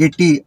80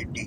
80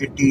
80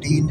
3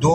2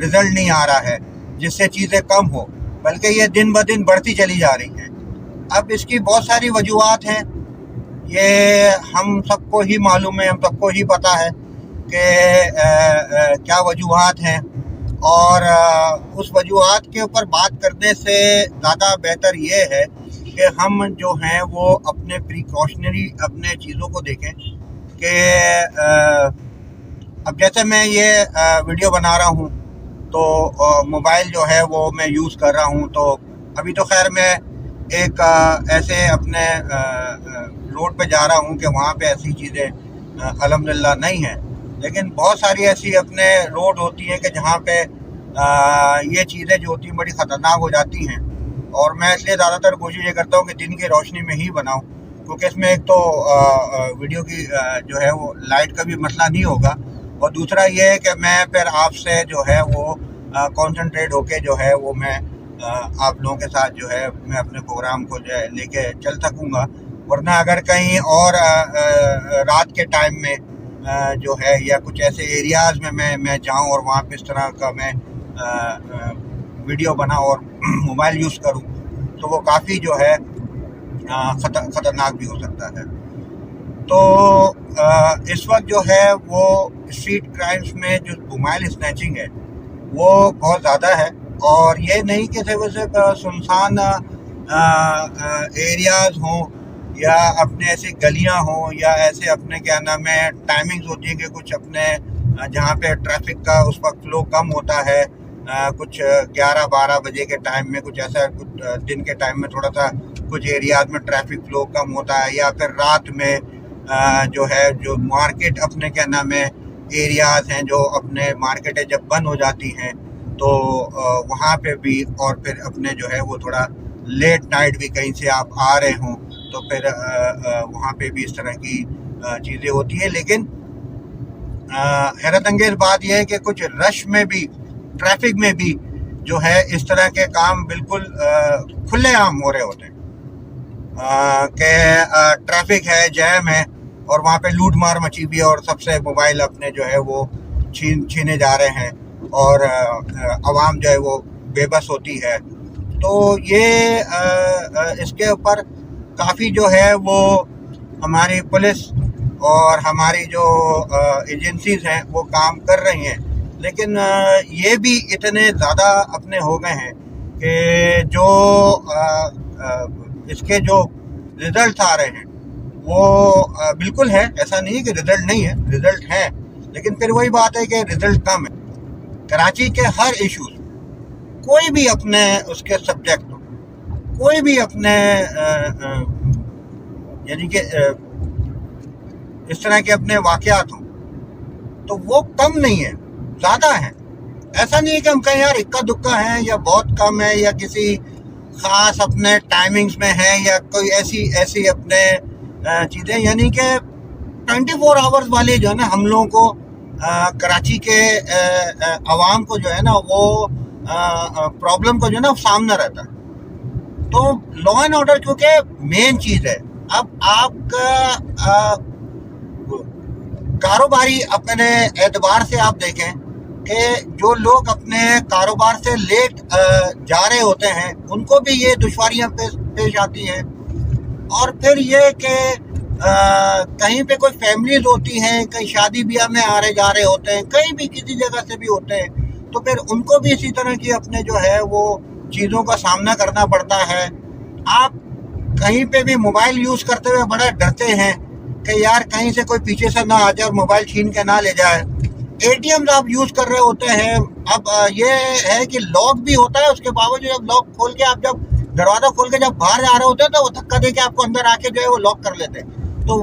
result نہیں آ رہا ہے، جس سے چیزیں کم ہو، بلکہ یہ دن بدن بڑھتی چلی جا رہی ہیں۔ اب اس کی بہت ساری وجوہات ہیں، یہ ہم سب کو ہی معلوم ہے، ہم سب کو ہی پتہ ہے کہ کیا وجوہات ہیں، اور اس وجوہات کے اوپر بات کرنے سے زیادہ بہتر یہ ہے کہ ہم جو ہیں وہ اپنے پریکاشنری اپنے چیزوں کو دیکھیں کہ اب جیسے میں یہ ویڈیو بنا رہا ہوں تو موبائل جو ہے وہ میں یوز کر رہا ہوں، تو ابھی تو خیر میں ایک ایسے اپنے روڈ پہ جا رہا ہوں کہ وہاں پہ ایسی چیزیں الحمدللہ نہیں ہیں، لیکن بہت ساری ایسی اپنے روڈ ہوتی ہیں کہ جہاں پہ یہ چیزیں جو ہوتی ہیں بڑی خطرناک ہو جاتی ہیں، اور میں اس لیے زیادہ تر کوشش یہ کرتا ہوں کہ دن کی روشنی میں ہی بناؤں، کیونکہ اس میں ایک تو ویڈیو کی جو ہے وہ لائٹ کا بھی مسئلہ نہیں ہوگا، اور دوسرا یہ ہے کہ میں پھر آپ سے جو ہے وہ کانسنٹریٹ ہو کے جو ہے وہ میں آپ لوگوں کے ساتھ جو ہے میں اپنے پروگرام کو جو ہے لے کے چل سکوں گا۔ ورنہ اگر کہیں اور رات کے ٹائم میں جو ہے یا کچھ ایسے ایریاز میں میں جاؤں اور وہاں پہ اس طرح کا میں ویڈیو بناؤں اور موبائل یوز کروں تو وہ کافی جو ہے خطرناک بھی ہو سکتا ہے۔ تو اس وقت جو ہے وہ اسٹریٹ کرائمز میں جو موبائل اسنیچنگ ہے وہ بہت زیادہ ہے، اور یہ نہیں کہ صرف سنسان ایریاز ہوں یا اپنے ایسی گلیاں ہوں یا ایسے اپنے کیا نام ہے ٹائمنگز ہوتی ہیں کہ کچھ اپنے جہاں پہ ٹریفک کا اس وقت فلو کم ہوتا ہے، کچھ 11-12 بجے کے ٹائم میں کچھ ایسا، کچھ دن کے ٹائم میں تھوڑا سا کچھ ایریاز میں ٹریفک فلو کم ہوتا ہے، یا پھر رات میں جو ہے جو مارکیٹ اپنے کیا نام ہے ایریاز ہیں جو اپنے مارکیٹیں جب بند ہو جاتی ہیں تو وہاں پہ بھی، اور پھر اپنے جو ہے وہ تھوڑا لیٹ نائٹ بھی کہیں سے آپ آ رہے ہوں تو پھر وہاں پہ بھی اس طرح کی چیزیں ہوتی ہیں۔ لیکن حیرت انگیز بات یہ ہے کہ کچھ رش میں بھی، ٹریفک میں بھی جو ہے اس طرح کے کام بالکل کھلے عام ہو رہے ہوتے ہیں کہ ٹریفک ہے، جیم ہے، اور وہاں پہ لوٹ مار مچی بھی ہے، اور سب سے موبائل اپنے جو ہے وہ چھینے جا رہے ہیں، اور عوام جو ہے وہ بے بس ہوتی ہے۔ تو یہ اس کے اوپر کافی جو ہے وہ ہماری پولیس اور ہماری جو ایجنسیز ہیں وہ کام کر رہی ہیں، لیکن یہ بھی اتنے زیادہ اپنے ہو گئے ہیں کہ جو اس کے جو رزلٹس آ رہے ہیں وہ بالکل ہے، ایسا نہیں کہ رزلٹ نہیں ہے، رزلٹ ہے، لیکن پھر وہی بات ہے کہ رزلٹ کم ہے۔ کراچی کے ہر ایشوز، کوئی بھی اپنے اس کے سبجیکٹ، کوئی بھی اپنے یعنی کہ اس طرح کے اپنے واقعات ہوں تو وہ کم نہیں ہے، زیادہ ہیں۔ ایسا نہیں ہے کہ ہم کہیں یار اکا دکا ہیں یا بہت کم ہے یا کسی خاص اپنے ٹائمنگز میں ہیں یا کوئی ایسی اپنے چیزیں، یعنی کہ 24 آورز والے جو ہے نا ہم لوگوں کو کراچی کے عوام کو جو ہے نا وہ پرابلم کو جو ہے نا سامنا رہتا ہے۔ تو لا اینڈ آرڈر کیونکہ مین چیز ہے۔ اب آپ کا کاروباری اپنے اعتبار سے آپ دیکھیں کہ جو لوگ اپنے کاروبار سے لیٹ جا رہے ہوتے ہیں ان کو بھی یہ دشواریاں پیش آتی ہیں، اور پھر یہ کہ کہیں پہ کوئی فیملیز ہوتی ہیں، کہیں شادی بیاہ میں آ رہے جا رہے ہوتے ہیں، کہیں بھی کسی جگہ سے بھی ہوتے ہیں، تو پھر ان کو بھی اسی طرح کی اپنے جو ہے وہ چیزوں کا سامنا کرنا پڑتا ہے۔ آپ کہیں پہ بھی موبائل یوز کرتے ہوئے بڑا ڈرتے ہیں کہ یار کہیں سے کوئی پیچھے سے نہ آ جائے اور موبائل چھین کے نہ لے جائے۔ اے ٹی ایم آپ یوز کر رہے ہوتے ہیں، اب یہ ہے کہ لاک بھی ہوتا ہے، اس کے باوجود جب لاک کھول کے آپ جب دروازہ کھول کے جب باہر جا رہے ہوتے ہیں تو وہ دھکا دے کے آپ کو اندر آ کے جو ہے وہ لاک کر لیتے ہیں، تو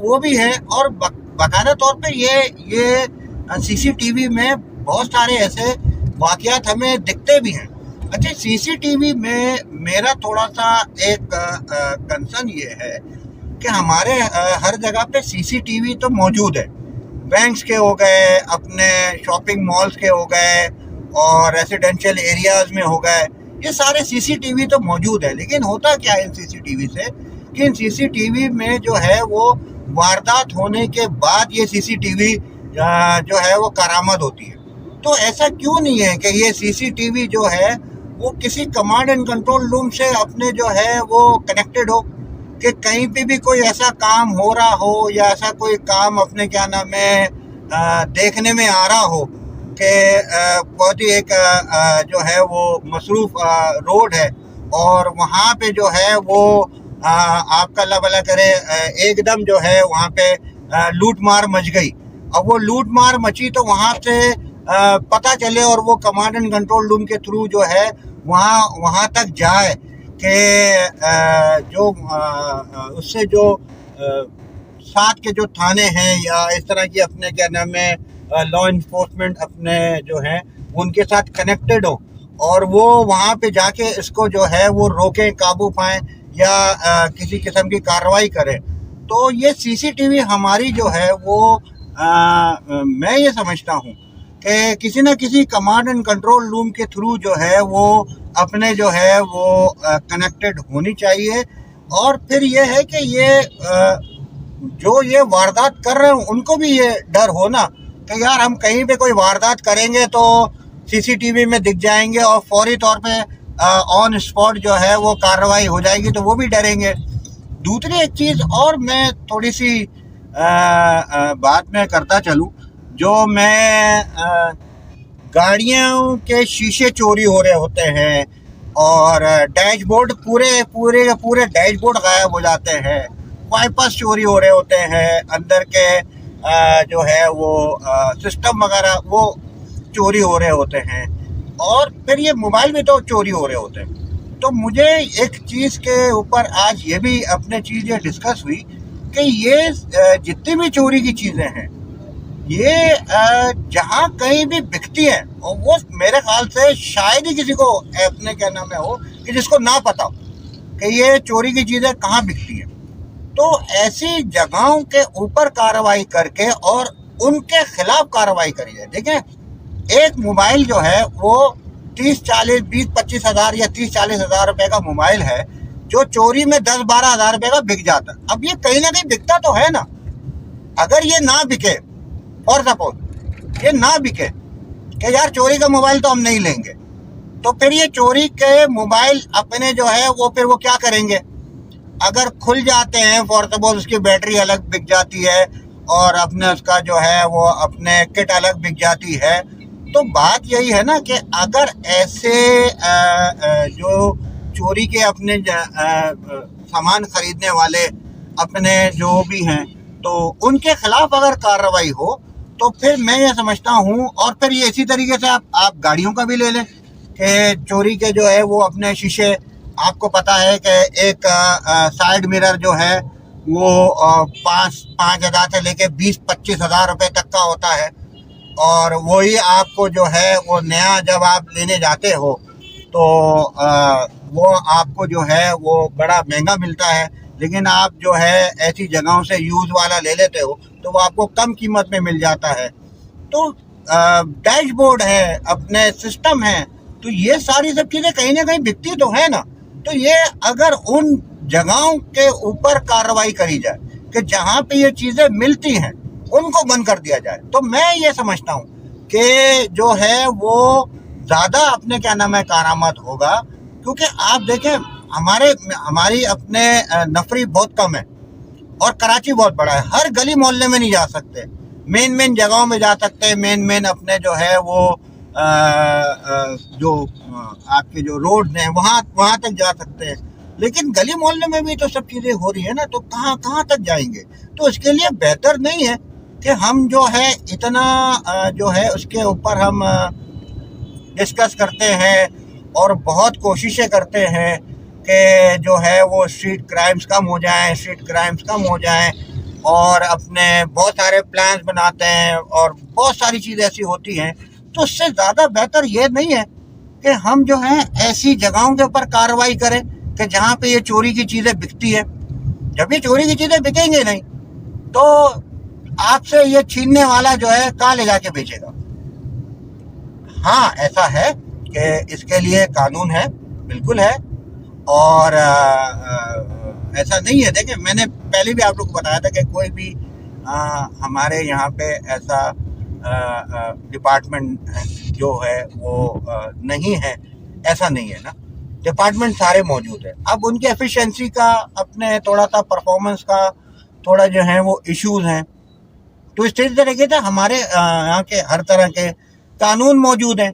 وہ بھی ہے۔ اور باقاعدہ طور پہ یہ سی سی ٹی وی میں بہت سارے ایسے واقعات ہمیں دکھتے بھی ہیں۔ اچھا، سی سی ٹی وی میں میرا تھوڑا سا ایک کنسرن یہ ہے کہ ہمارے ہر جگہ پہ سی سی ٹی وی تو موجود ہے، بینکس کے ہو گئے، اپنے شاپنگ مالز کے ہو گئے، اور ریزیڈینشیل ایریاز میں ہو گئے، یہ سارے سی سی ٹی وی تو موجود ہے، لیکن ہوتا کیا ہے ان سی سی ٹی وی سے کہ ان سی سی ٹی وی میں جو ہے وہ واردات ہونے کے بعد یہ سی سی ٹی وی جو ہے وہ کارآمد ہوتی ہے۔ تو ایسا کیوں نہیں ہے کہ یہ سی سی ٹی وی جو ہے وہ کسی کمانڈ اینڈ کنٹرول روم سے اپنے جو ہے وہ کنیکٹڈ ہو، کہ کہیں پہ بھی کوئی ایسا کام ہو رہا ہو یا ایسا کوئی کام اپنے کیا نام ہے دیکھنے میں آ رہا ہو کہ بہت ہی ایک جو ہے وہ مصروف روڈ ہے اور وہاں پہ جو ہے وہ آپ کا اللہ بھلا کرے ایک دم جو ہے وہاں پہ لوٹ مار مچ گئی، اب وہ لوٹ مار مچی تو وہاں سے پتہ چلے اور وہ کمانڈ اینڈ کنٹرول روم کے تھرو جو ہے وہاں تک جائے کہ جو اس سے جو ساتھ کے جو تھانے ہیں یا اس طرح کی اپنے کیا نام ہے لا انفورسمنٹ اپنے جو ہیں ان کے ساتھ کنیکٹڈ ہو اور وہ وہاں پہ جا کے اس کو جو ہے وہ روکیں، قابو پائیں یا کسی قسم کی کارروائی کریں۔ تو یہ سی سی ٹی وی ہماری جو ہے وہ میں یہ سمجھتا ہوں کہ کسی نہ کسی کمانڈ اینڈ کنٹرول روم کے تھرو جو ہے وہ اپنے جو ہے وہ کنیکٹڈ ہونی چاہیے۔ اور پھر یہ ہے کہ یہ جو یہ واردات کر رہے ہیں ان کو بھی یہ ڈر ہو نا کہ یار ہم کہیں پہ کوئی واردات کریں گے تو سی سی ٹی وی میں دکھ جائیں گے اور فوری طور پہ آن اسپاٹ جو ہے وہ کارروائی ہو جائے گی، تو وہ بھی ڈریں گے۔ دوسری ایک چیز اور میں تھوڑی سی بات میں کرتا چلوں، جو میں گاڑیوں کے شیشے چوری ہو رہے ہوتے ہیں اور ڈیش بورڈ پورے ڈیش بورڈ غائب ہو جاتے ہیں، وائپرس چوری ہو رہے ہوتے ہیں، اندر کے جو ہے وہ سسٹم وغیرہ وہ چوری ہو رہے ہوتے ہیں، اور پھر یہ موبائل بھی تو چوری ہو رہے ہوتے ہیں۔ تو مجھے ایک چیز کے اوپر آج یہ بھی اپنے چیز یہ ڈسکس ہوئی کہ یہ جتنی بھی چوری کی چیزیں ہیں یہ جہاں کہیں بھی بکتی ہیں، اور وہ میرے خیال سے شاید ہی کسی کو اپنے کیا نام ہے ہو کہ جس کو نہ پتا ہو کہ یہ چوری کی چیزیں کہاں بکتی ہیں۔ تو ایسی جگہوں کے اوپر کارروائی کر کے اور ان کے خلاف کارروائی کری جائے۔ دیکھیں ایک موبائل جو ہے وہ 20-25 ہزار یا 30-40 ہزار روپے کا موبائل ہے جو چوری میں 10-12 ہزار روپے کا بک جاتا ہے۔ اب یہ کہیں نہ کہیں بکتا تو ہے نا، اگر یہ نہ بکے اور سپوز یہ نہ بکے کہ یار چوری کا موبائل تو ہم نہیں لیں گے، تو پھر یہ چوری کے موبائل اپنے جو ہے وہ پھر وہ کیا کریں گے؟ اگر کھل جاتے ہیں فار سپوز اس کی بیٹری الگ بک جاتی ہے اور اپنے اس کا جو ہے وہ اپنے کٹ الگ بک جاتی ہے، تو بات یہی ہے نا کہ اگر ایسے جو چوری کے اپنے سامان خریدنے والے اپنے جو بھی ہیں تو ان کے خلاف اگر کارروائی ہو تو پھر میں یہ سمجھتا ہوں، اور پھر یہ اسی طریقے سے آپ گاڑیوں کا بھی لے لیں کہ چوری کے جو ہے وہ اپنے شیشے، آپ کو پتا ہے کہ ایک سائیڈ مرر جو ہے وہ 5,000 سے لے کے 20-25 ہزار روپے تک کا ہوتا ہے، اور وہی آپ کو جو ہے وہ نیا جب آپ لینے جاتے ہو تو وہ آپ کو جو ہے وہ بڑا مہنگا ملتا ہے، لیکن آپ جو ہے ایسی جگہوں سے یوز والا لے لیتے ہو تو وہ آپ کو کم قیمت میں مل جاتا ہے۔ تو ڈیش بورڈ ہے، اپنے سسٹم ہے، تو یہ ساری سب چیزیں کہیں نہ کہیں بکتی تو ہے نا۔ تو یہ اگر ان جگہوں کے اوپر کارروائی کری جائے کہ جہاں پہ یہ چیزیں ملتی ہیں ان کو بند کر دیا جائے، تو میں یہ سمجھتا ہوں کہ جو ہے وہ زیادہ اپنے کیا نام ہے کارآمد ہوگا، کیونکہ آپ دیکھیں ہماری اپنے نفری بہت کم ہے اور کراچی بہت بڑا ہے، ہر گلی محلے میں نہیں جا سکتے، مین جگہوں میں جا سکتے ہیں، مین اپنے جو ہے وہ جو آپ کے جو روڈ ہیں وہاں تک جا سکتے ہیں، لیکن گلی محلے میں بھی تو سب چیزیں ہو رہی ہیں نا، تو کہاں تک جائیں گے؟ تو اس کے لیے بہتر نہیں ہے کہ ہم جو ہے اتنا جو ہے اس کے اوپر ہم ڈسکس کرتے ہیں اور بہت کوششیں کرتے ہیں کہ جو ہے وہ اسٹریٹ کرائمز کم ہو جائیں اور اپنے بہت سارے پلانز بناتے ہیں اور بہت ساری چیزیں ایسی ہوتی ہیں، تو اس سے زیادہ بہتر یہ نہیں ہے کہ ہم جو ہیں ایسی جگہوں کے اوپر کارروائی کریں کہ جہاں پہ یہ چوری کی چیزیں بکتی ہے۔ جب یہ چوری کی چیزیں بکیں گے نہیں تو آپ سے یہ چھیننے والا جو ہے کہاں لے جا کے بیچے گا؟ ہاں ایسا ہے کہ اس کے لیے قانون ہے، بالکل ہے، اور ایسا نہیں ہے۔ دیکھیں میں نے پہلے بھی آپ لوگ کو بتایا تھا کہ کوئی بھی ہمارے یہاں پہ ایسا ڈپارٹمنٹ جو ہے وہ نہیں ہے، ایسا نہیں ہے نا، ڈپارٹمنٹ سارے موجود ہیں. اب ان کی ایفیشنسی کا، اپنے تھوڑا سا پرفارمنس کا تھوڑا جو ہے وہ ایشوز ہیں. تو اس طریقے سے ہمارے یہاں کے ہر طرح کے قانون موجود ہیں،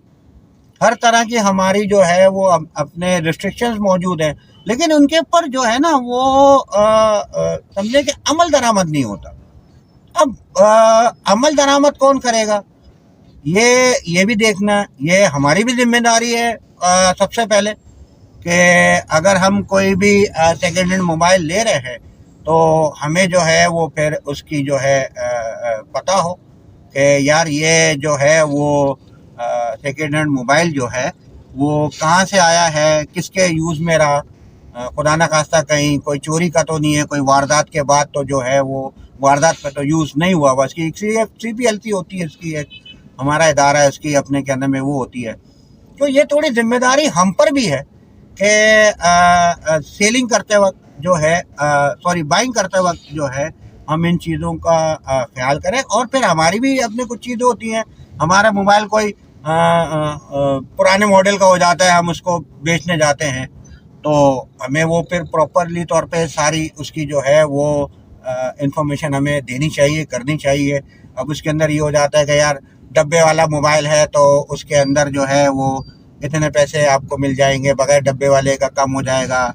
ہر طرح کی ہماری جو ہے وہ اپنے ریسٹرکشنز موجود ہیں، لیکن ان کے اوپر جو ہے نا وہ سمجھے کہ عمل درآمد نہیں ہوتا. اب عمل درآمد کون کرے گا؟ یہ بھی دیکھنا، یہ ہماری بھی ذمہ داری ہے سب سے پہلے، کہ اگر ہم کوئی بھی سیکنڈ ہینڈ موبائل لے رہے ہیں تو ہمیں جو ہے وہ پھر اس کی جو ہے پتہ ہو کہ یار یہ جو ہے وہ سیکنڈ ہینڈ موبائل جو ہے وہ کہاں سے آیا ہے، کس کے یوز میں رہا، خدا نہ خواستہ کہیں کوئی چوری کا تو نہیں ہے، کوئی واردات کے بعد تو جو ہے وہ واردات پہ تو یوز نہیں ہوا. بس کی سی پی ایل سی ہوتی ہے، اس کی ایک ہمارا ادارہ ہے، اس کی اپنے کیا نام ہے وہ ہوتی ہے. تو یہ تھوڑی ذمہ داری ہم پر بھی ہے کہ سیلنگ کرتے وقت جو ہے بائنگ کرتے وقت جو ہے ہم ان چیزوں کا خیال کریں. اور پھر ہماری بھی اپنے کچھ چیزیں ہوتی ہیں، ہمارا موبائل کوئی پرانے ماڈل کا ہو جاتا ہے، ہم اس کو بیچنے جاتے ہیں تو ہمیں وہ پھر پراپرلی طور پہ ساری اس کی جو ہے وہ انفارمیشن ہمیں دینی چاہیے، کرنی چاہیے. اب اس کے اندر یہ ہو جاتا ہے کہ یار ڈبے والا موبائل ہے تو اس کے اندر جو ہے وہ اتنے پیسے آپ کو مل جائیں گے، بغیر ڈبے والے کا کم ہو جائے گا،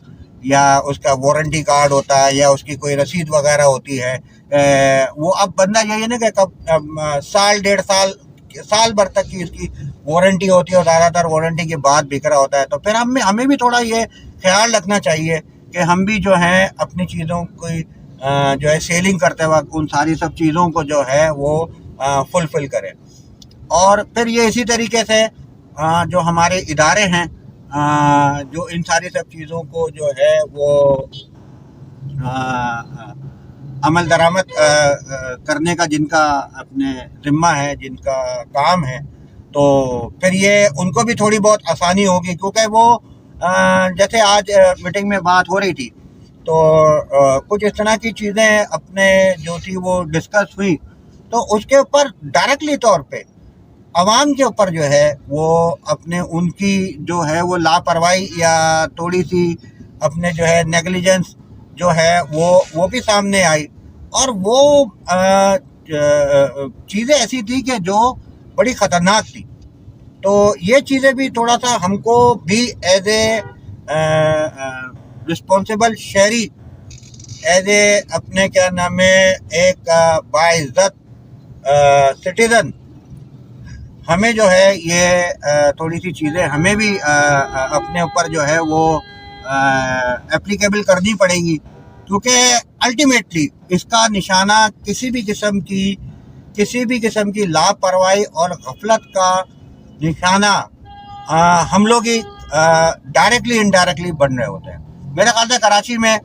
یا اس کا وارنٹی کارڈ ہوتا ہے، یا اس کی کوئی رسید وغیرہ ہوتی ہے. وہ اب بندہ یہی نا کہ سال 1.5 سال بھر تک کی اس کی وارنٹی ہوتی ہے، اور زیادہ تر وارنٹی کے بعد بک رہا ہوتا ہے. تو پھر ہمیں بھی تھوڑا یہ خیال رکھنا چاہیے کہ ہم بھی جو ہے اپنی چیزوں کی جو ہے سیلنگ کرتے وقت ان ساری سب چیزوں کو جو ہے وہ فلفل کریں. اور پھر یہ اسی طریقے سے جو ہمارے ادارے ہیں جو ان ساری سب چیزوں کو جو ہے وہ عمل درآمد کرنے کا جن کا اپنے ذمہ ہے، جن کا کام ہے، تو پھر یہ ان کو بھی تھوڑی بہت آسانی ہوگی. کیونکہ وہ جیسے آج میٹنگ میں بات ہو رہی تھی تو کچھ اس طرح کی چیزیں اپنے جو تھی وہ ڈسکس ہوئی، تو اس کے اوپر ڈائریکٹلی طور پہ عوام کے اوپر جو ہے وہ اپنے ان کی جو ہے وہ لاپرواہی یا تھوڑی سی اپنے جو ہے نیگلیجنس جو ہے وہ بھی سامنے آئی. اور وہ چیزیں ایسی تھی کہ جو بڑی خطرناک تھی. تو یہ چیزیں بھی تھوڑا سا ہم کو بھی ایز اے رسپانسیبل شہری، ایز اے اپنے کیا نام ہے ایک باعزت سٹیزن، ہمیں جو ہے یہ تھوڑی سی چیزیں ہمیں بھی اپنے اوپر جو ہے وہ اپلیکیبل کرنی پڑے گی. کیونکہ الٹیمیٹلی اس کا نشانہ کسی بھی قسم کی لاپرواہی اور غفلت کا نشانہ ہم لوگ ہی ڈائریکٹلی انڈائریکٹلی بن رہے ہوتے ہیں. میرے خیال سے کراچی میں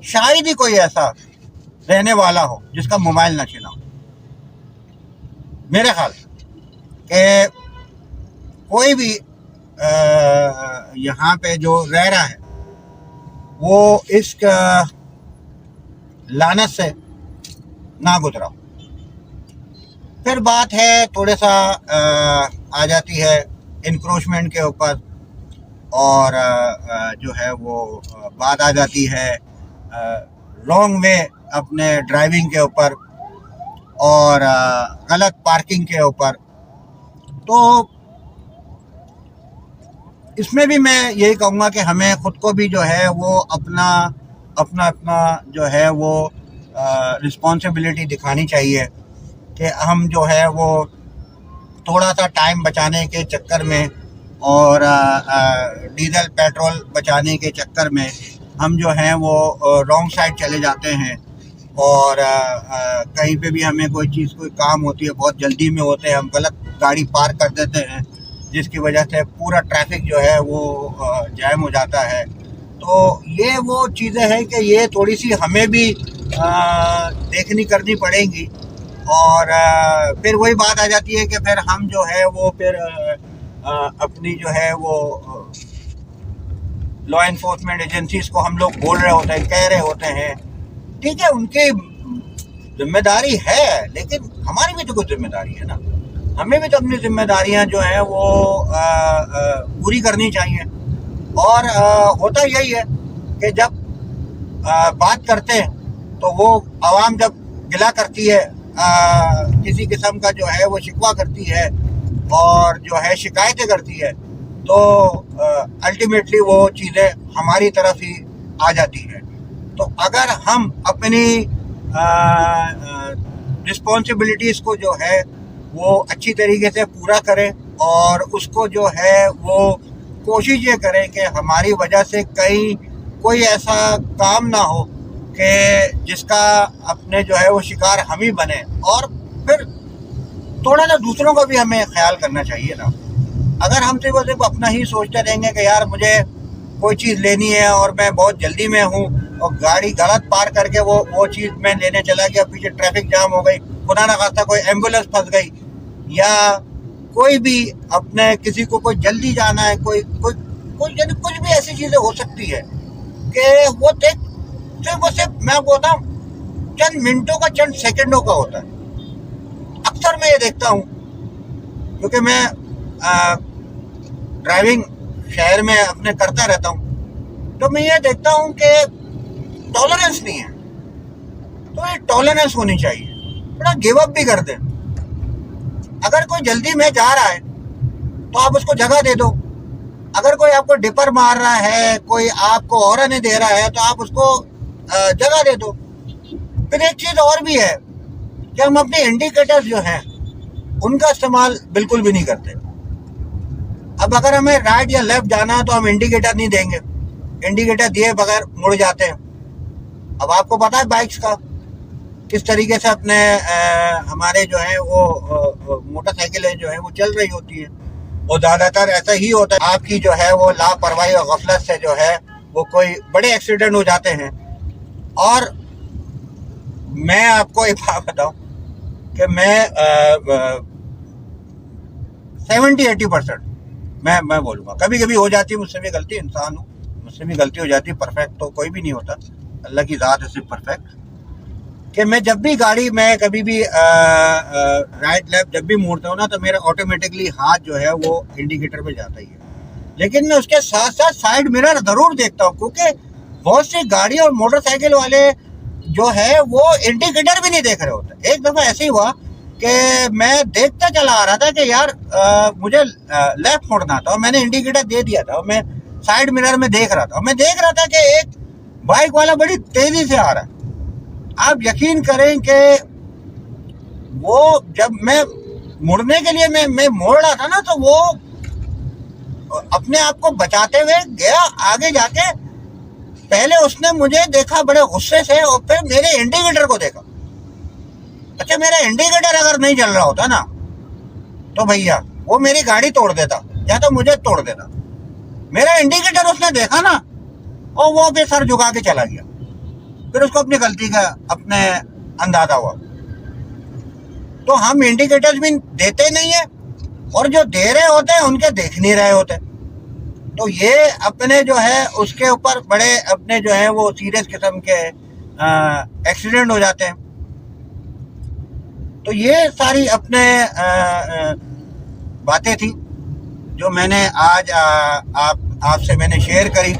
شاید ہی کوئی ایسا رہنے والا ہو جس کا موبائل نہ چھنا ہو. میرے خیال سے کہ کوئی بھی یہاں پہ جو رہ رہا ہے وہ اس لعنت سے نہ گزرا ہو. پھر بات ہے تھوڑے سا آ جاتی ہے انکروچمنٹ کے اوپر، اور جو ہے وہ بات آ جاتی ہے رانگ وے اپنے ڈرائیونگ کے اوپر، اور غلط پارکنگ کے اوپر. تو اس میں بھی میں یہی کہوں گا کہ ہمیں خود کو بھی جو ہے وہ اپنا جو ہے وہ رسپانسبلٹی دکھانی چاہیے کہ ہم جو ہے وہ تھوڑا سا ٹائم بچانے کے چکر میں اور ڈیزل پیٹرول بچانے کے چکر میں ہم جو ہیں وہ رانگ سائڈ چلے جاتے ہیں. اور کہیں پہ بھی ہمیں کوئی کام ہوتی ہے، بہت جلدی میں ہوتے ہیں، ہم غلط گاڑی پارک کر دیتے ہیں، جس کی وجہ سے پورا ٹریفک جو ہے وہ جام ہو جاتا ہے. تو یہ وہ چیزیں ہیں کہ یہ تھوڑی سی ہمیں بھی دیکھنی کرنی پڑیں گی. اور پھر وہی بات آ جاتی ہے کہ پھر ہم جو ہے وہ پھر اپنی جو ہے وہ لا انفورسمنٹ ایجنسیز کو ہم لوگ بول رہے ہوتے ہیں، کہہ رہے ہوتے ہیں، ٹھیک ہے ان کی ذمہ داری ہے، لیکن ہماری بھی تو کچھ ذمہ داری ہے نا. ہمیں بھی تو اپنی ذمہ داریاں جو ہیں وہ پوری کرنی چاہیے. اور ہوتا یہی ہے کہ جب بات کرتے ہیں تو وہ عوام جب گلا کرتی ہے، کسی قسم کا جو ہے وہ شکوہ کرتی ہے اور جو ہے شکایتیں کرتی ہے، تو الٹیمیٹلی وہ چیزیں ہماری طرف ہی آ جاتی ہیں. تو اگر ہم اپنی رسپانسبلٹیز کو جو ہے وہ اچھی طریقے سے پورا کریں اور اس کو جو ہے وہ کوشش یہ کریں کہ ہماری وجہ سے کہیں کوئی ایسا کام نہ ہو کہ جس کا اپنے جو ہے وہ شکار ہم ہی بنے. اور پھر تھوڑا سا دوسروں کا بھی ہمیں خیال کرنا چاہیے نا. اگر ہم صرف اپنا ہی سوچتے رہیں گے کہ یار مجھے کوئی چیز لینی ہے اور میں بہت جلدی میں ہوں اور گاڑی غلط پار کر کے وہ چیز میں لینے چلا گیا، پیچھے ٹریفک جام ہو گئی، خدا نہ خواستہ کوئی ایمبولینس پھنس گئی، یا کوئی بھی اپنے کسی کو کوئی جلدی جانا ہے، کوئی یعنی کچھ بھی ایسی چیزیں ہو سکتی ہے کہ وہ صرف میں بولتا ہوں چند منٹوں کا، چند سیکنڈوں کا ہوتا ہے. اکثر میں یہ دیکھتا ہوں کیونکہ میں ڈرائیونگ شہر میں اپنے کرتا رہتا ہوں، تو میں یہ دیکھتا ہوں کہ ٹالرنس نہیں ہے. تو یہ ٹالرنس ہونی چاہیے، تھوڑا گیو اپ بھی کر دیں. اگر کوئی جلدی میں جا رہا ہے تو آپ اس کو جگہ دے دو. اگر کوئی آپ کو ڈپر مار رہا ہے، کوئی آپ کو ہارن نہیں دے رہا ہے، تو آپ اس کو جگہ دے دو. پھر ایک چیز اور بھی ہے کہ ہم اپنے انڈیکیٹر جو ہیں ان کا استعمال بالکل بھی نہیں کرتے. اب اگر ہمیں رائٹ یا لیفٹ جانا ہے تو ہم انڈیکیٹر نہیں دیں گے، انڈیکیٹر دیے بغیر مڑ جاتے ہیں. اب آپ کو پتا ہے بائکس کا کس طریقے سے اپنے ہمارے جو ہیں وہ موٹر سائیکلیں جو ہیں وہ چل رہی ہوتی ہیں، اور زیادہ تر ایسا ہی ہوتا ہے. آپ کی جو ہے وہ لاپرواہی اور غفلت سے جو ہے وہ کوئی بڑے ایکسیڈنٹ ہو جاتے ہیں. اور میں آپ کو ایک بات بتاؤں کہ میں 70-80% میں بولوں گا، کبھی کبھی ہو جاتی ہے مجھ سے بھی غلطی، انسان ہوں، مجھ سے بھی غلطی ہو جاتی ہے، پرفیکٹ تو کوئی بھی نہیں ہوتا، اللہ کی ذات ہے صرف پرفیکٹ. کہ میں جب بھی گاڑی میں کبھی بھی رائٹ لیفٹ جب بھی موڑتا ہوں نا تو میرا آٹومیٹکلی ہاتھ جو ہے وہ انڈیکیٹر پہ جاتا ہی ہے. لیکن میں اس کے ساتھ ساتھ سائڈ مرر ضرور دیکھتا ہوں، کیونکہ بہت سی گاڑی اور موٹر سائیکل والے جو ہے وہ انڈیکیٹر بھی نہیں دیکھ رہے ہوتے. ایک دفعہ ایسے ہی ہوا کہ میں دیکھتا چلا آ رہا تھا کہ یار مجھے لیفٹ مڑنا تھا، اور میں نے انڈیکیٹر دے دیا تھا، اور میں سائڈ مرر میں دیکھ رہا تھا، اور میں دیکھ رہا تھا کہ ایک بائک والا بڑی تیزی سے آ رہا ہے. آپ یقین کریں کہ وہ جب میں مڑنے کے لیے میں موڑ رہا تھا نا، تو وہ اپنے آپ کو بچاتے ہوئے گیا آگے جا کے. پہلے اس نے مجھے دیکھا بڑے غصے سے، اور پھر میرے انڈیکیٹر کو دیکھا. اچھا میرا انڈیکیٹر اگر نہیں چل رہا ہوتا نا تو بھیا وہ میری گاڑی توڑ دیتا یا تو مجھے توڑ دیتا. میرا انڈیکیٹر اس نے دیکھا نا، اور وہ بھی سر جھکا کے چلا گیا. پھر اس کو اپنی غلطی کا اپنے اندازہ ہوا. تو ہم انڈیکیٹر بھی دیتے نہیں ہیں، اور جو دے رہے ہوتے ہیں ان کے دیکھ نہیں رہے ہوتے. تو یہ اپنے جو ہے اس کے اوپر بڑے اپنے جو ہیں وہ سیریس قسم کے ایکسیڈنٹ ہو جاتے ہیں. تو یہ ساری اپنے باتیں تھیں جو میں نے آج آپ سے میں نے شیئر کری.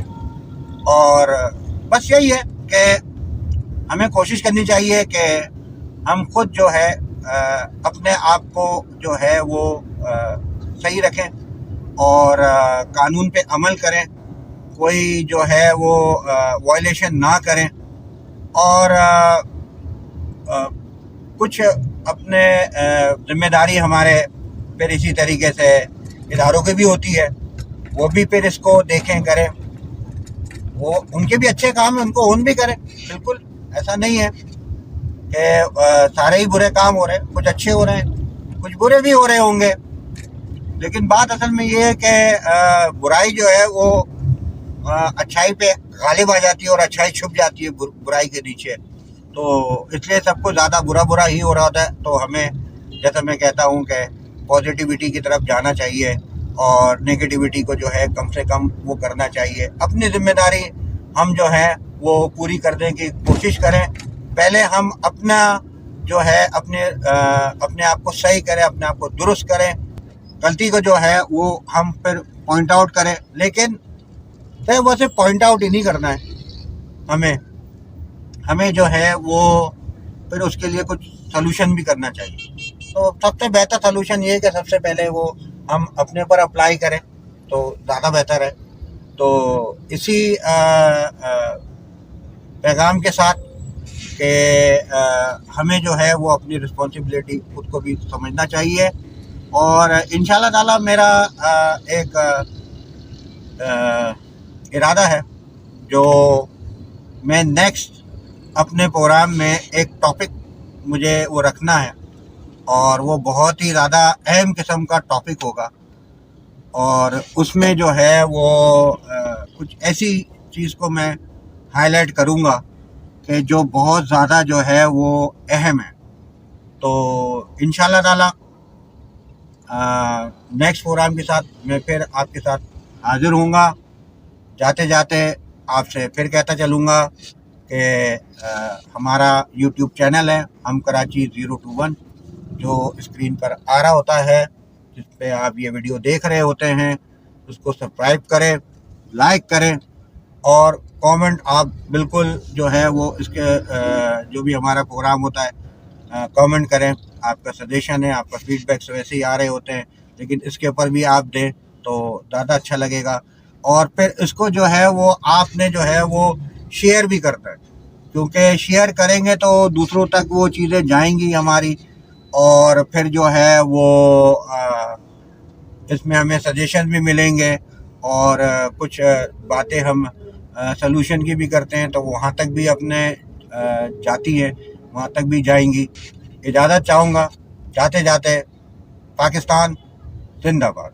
اور بس یہی ہے کہ ہمیں کوشش کرنی چاہیے کہ ہم خود جو ہے اپنے آپ کو جو ہے وہ صحیح رکھیں اور قانون پہ عمل کریں، کوئی جو ہے وہ وائلیشن نہ کریں، اور کچھ اپنے ذمہ داری ہمارے پھر اسی طریقے سے اداروں کی بھی ہوتی ہے، وہ بھی پھر اس کو دیکھیں کریں. وہ ان کے بھی اچھے کام ہیں، ان کو ان بھی کریں. بالکل ایسا نہیں ہے کہ سارے ہی برے کام ہو رہے ہیں، کچھ اچھے ہو رہے ہیں، کچھ برے بھی ہو رہے ہوں گے. لیکن بات اصل میں یہ ہے کہ برائی جو ہے وہ اچھائی پہ غالب آ جاتی ہے، اور اچھائی چھپ جاتی ہے برائی کے نیچے. تو اس لیے سب کو زیادہ برا ہی ہو رہا ہوتا ہے. تو ہمیں جیسا میں کہتا ہوں کہ پازیٹیوٹی کی طرف جانا چاہیے، اور نیگیٹیوٹی کو جو ہے کم سے کم وہ کرنا چاہیے. اپنی ذمہ داری ہم جو ہے وہ پوری کرنے کی کوشش کریں. پہلے ہم اپنا جو ہے اپنے آپ کو صحیح کریں، اپنے آپ کو درست کریں، غلطی کو جو ہے وہ ہم پھر پوائنٹ آؤٹ کریں، لیکن وہ صرف پوائنٹ آؤٹ ہی نہیں کرنا ہے، ہمیں جو ہے وہ پھر اس کے لیے کچھ سلوشن بھی کرنا چاہیے۔ تو سب سے بہتر سلوشن یہ ہے کہ سب سے پہلے وہ ہم اپنے اوپر اپلائی کریں تو زیادہ بہتر ہے۔ تو اسی پیغام کے ساتھ کہ ہمیں جو ہے وہ اپنی رسپانسبلٹی خود کو بھی سمجھنا چاہیے، اور انشاءاللہ تعالی میرا ایک ارادہ ہے جو میں نیکسٹ اپنے پروگرام میں ایک ٹاپک مجھے وہ رکھنا ہے، اور وہ بہت ہی زیادہ اہم قسم کا ٹاپک ہوگا، اور اس میں جو ہے وہ کچھ ایسی چیز کو میں ہائی لائٹ کروں گا کہ جو بہت زیادہ جو ہے وہ اہم ہے۔ تو انشاءاللہ تعالی نیکسٹ پروگرام کے ساتھ میں پھر آپ کے ساتھ حاضر ہوں گا۔ جاتے جاتے آپ سے پھر کہتا چلوں گا کہ ہمارا یوٹیوب چینل ہے ہم کراچی 021، جو اسکرین پر آ رہا ہوتا ہے، جس پہ آپ یہ ویڈیو دیکھ رہے ہوتے ہیں، اس کو سبسکرائب کریں، لائک کریں، اور کامنٹ آپ بالکل جو ہے وہ اس کے جو بھی ہمارا پروگرام ہوتا ہے کامنٹ کریں۔ آپ کا سجیشن ہے، آپ کا فیڈ بیکس ویسے ہی آ رہے ہوتے ہیں، لیکن اس کے اوپر بھی آپ دیں تو زیادہ اچھا لگے گا۔ اور پھر اس کو جو ہے وہ آپ نے جو ہے وہ شیئر بھی کرتا ہے، کیونکہ شیئر کریں گے تو دوسروں تک وہ چیزیں جائیں گی ہماری، اور پھر جو ہے وہ اس میں ہمیں سجیشن بھی ملیں گے، اور کچھ باتیں ہم سلوشن کی بھی کرتے ہیں تو وہاں تک بھی اپنے جاتی ہیں، وہاں تک بھی جائیں گی۔ اجازت چاہوں گا، جاتے جاتے پاکستان زندہ باد۔